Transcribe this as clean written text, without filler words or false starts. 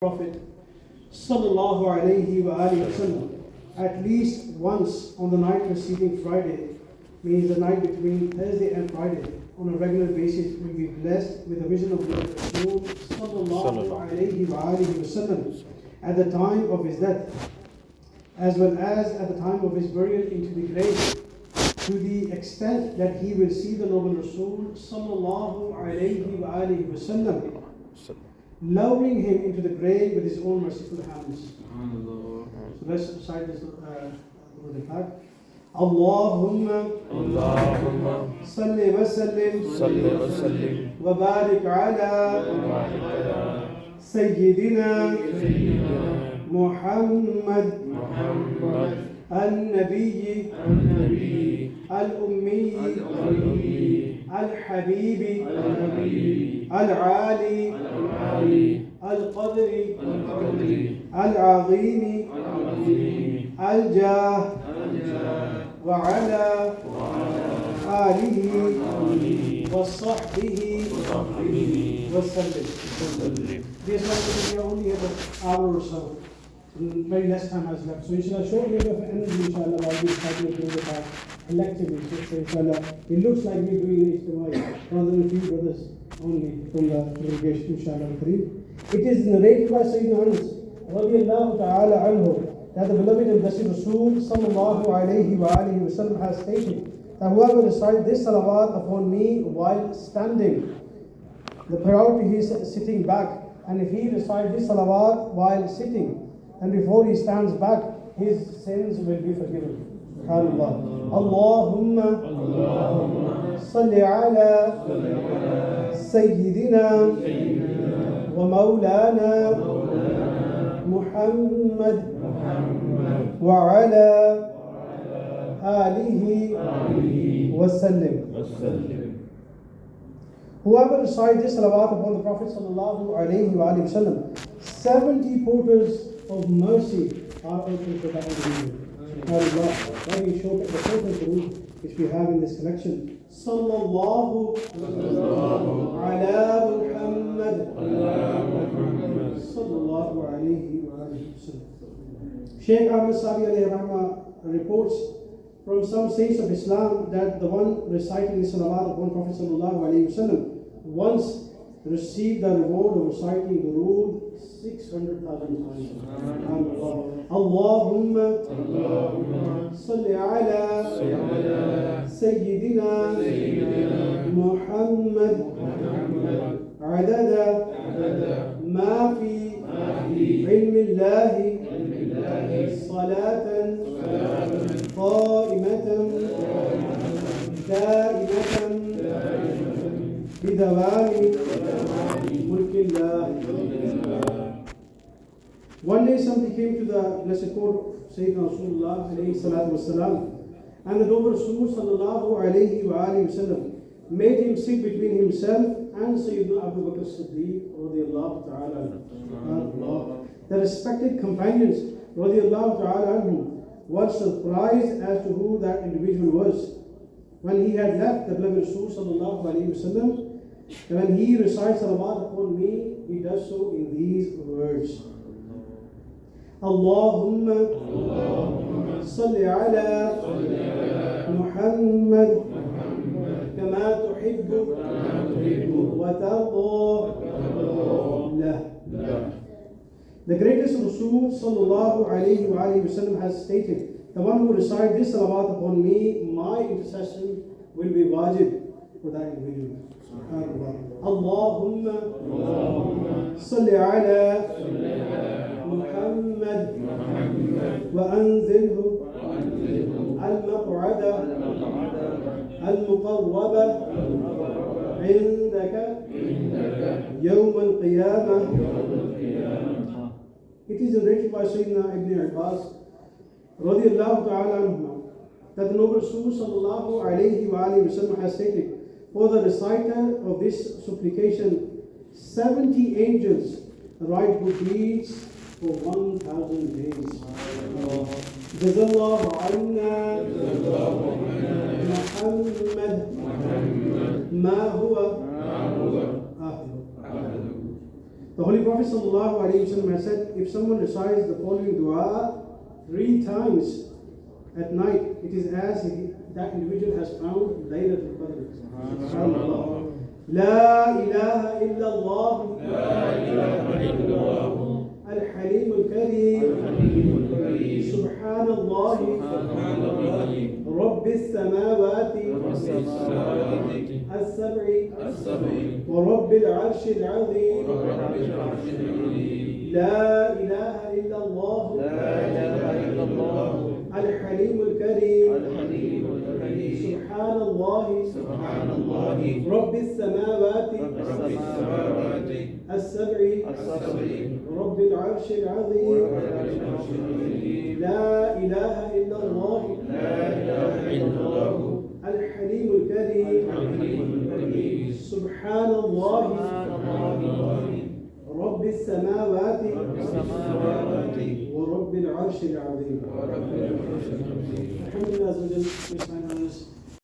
Prophet sallallahu alaihi wasallam at least once on the night preceding Friday, means the night between Thursday and Friday, on a regular basis will be blessed with a vision of the Rasul sallallahu alaihi wasallam at the time of his death, as well as at the time of his burial into the grave, to the extent that he will see the noble Rasul sallallahu alaihi wasallam lowering him into the grave with his own merciful hands. So let's recite this with the fact. Allahumma salli wa sallim wa barik ala Sayyidina Muhammad النبي الأمي الحبيب العالي القدر العظيم الجاه وعلى آله وصحبه وسلم. This one we only have an hour or so. Very less time has left. So inshallah, short bit of energy inshallah while we try to do the part collectively. So inshallah, it looks like we're doing it rather than a few brothers only from the congregation inshallah. It is narrated by Sayyidina Anas radiyallahu ta'ala anhu that the beloved and blessed Rasul sallallahu alayhi wa alihi wa sallam has stated that whoever recites this salawat upon me while standing, the priority is sitting back, and if he recites this salawat while sitting, and before he stands back, his sins will be forgiven. SubhanAllah. Allahumma salli ala Sayyidina wa Mawlana Muhammad wa ala alihi wa sallim. Whoever recites this salawat upon the Prophet sallallahu alayhi wa sallam, 70 portals of mercy are open for that individual. SubhanAllah. Very short the portals which we have in this collection. Sallallahu ala Muhammad sallallahu alayhi wa sallam. Shaykh Ahmad Sari alayhi rahmah reports from some saints of Islam that the one reciting the salawat upon Prophet sallallahu alayhi wa sallam once received the reward of reciting the Durood 600,000 times. Allahumma salli ala Sayyidina Muhammad adada ma fi ilmi Allahi salatan qa'imatan da'imatan bidawami mulkillah. One day somebody came to the blessed court of Sayyidina Rasulullah alayhi salatu wasalam, and the noble Rasul sallallahu alayhi wa sallam made him sit between himself and Sayyidina Abu Bakr Siddiq radiyallahu ta'ala. The respected companions radiyallahu ta'ala were surprised as to who that individual was. When he had left, the beloved Rasul sallallahu alayhi wa sallam, when he recites salawat upon me, he does so in these words. Allahumma salli ala Muhammad kama tuhibbu wa tarda lah. The greatest Rasul sallallahu alayhi wa sallam has stated, the one who recites this salawat upon me, my intercession will be wajib for that individual. Allahumma salli ala Muhammad wa anzilhu al-maq'ada al-muqarraba indaka yawm al-qiyamah. It is narrated by Sayyidina Ibn Abbas radiyallahu ta'ala anhu that the noble Rasul sallallahu alayhi wa sallam has stated, for the reciter of this supplication, 70 angels write good deeds for 1,000 days. Jazallahu anna Muhammad ma huwa ahlu. The Holy Prophet ﷺ has said, if someone recites the following dua 3 times at night, it is as if that individual has found Laylatul Qadr. Subhanallah. La ilaha illallah. Al-Halim al-Kareem. Subhanallah. Rabbi as-samawati as-sab'i wa Rabbi al-arshi al-azim. La ilaha illallah. Al-Halim al-Kareem. Subhanallah. Rabbi as-samawati as-sab'i wa Rabbi al-arshi al-azim. La ilaha illallah. Al-Halim al-Kareem. Subhanallah. رب السماوات ورب العرش العظيم. الحمد لله عز وجل.